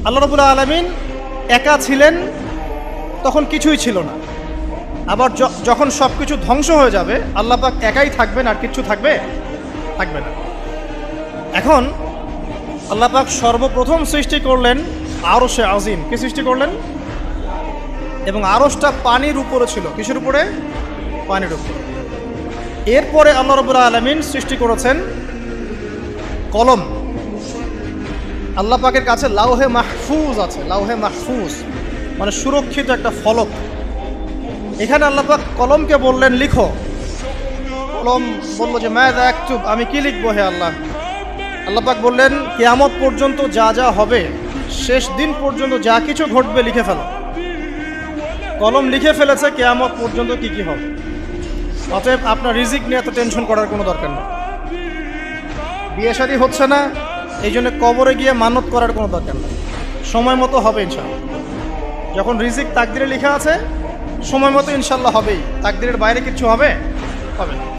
আল্লাহ রাব্বুল আলামিন একা ছিলেন, তখন কিছুই ছিল না। আবার যখন সব কিছু ধ্বংস হয়ে যাবে, আল্লাহ পাক একাই থাকবেন, আর কিছু থাকবে না। এখন আল্লাহ পাক সর্বপ্রথম সৃষ্টি করলেন আরশে আজিম। কি সৃষ্টি করলেন? এবং আরশটা পানির উপরে ছিল। কিসের উপরে? পানির উপরে। এরপরে আল্লাহ রাব্বুল আলামিন সৃষ্টি করেছেন কলম। আল্লাহ পাকের কাছে লাউহে মাহফুজ আছে। লাউহে মাহফুজ মানে সুরক্ষিত একটা ফলক। এখানে আল্লাহ পাক কলমকে বললেন লিখো। কলম বলল যে মাযা আকতুব, আমি কি লিখবো হে আল্লাহ? আল্লাহ পাক বললেন কিয়ামত পর্যন্ত যা যা হবে, শেষ দিন পর্যন্ত যা কিছু ঘটবে লিখে ফেলো। কলম লিখে ফেলেছে কিয়ামত পর্যন্ত কি কি হবে। অতএব আপনার রিজিক নিয়ে এত টেনশন করার কোনো দরকার নেই। বিয়ে শাদী হচ্ছে না, এই জন্য কবরে গিয়ে মানত করার কোনো দরকার নেই। সময় মতো হবে ইনশাআল্লাহ। যখন রিজিক তাকদিরে লেখা আছে, সময় মতো ইনশাআল্লাহ হবেই। তাকদিরের বাইরে কিছু হবে না।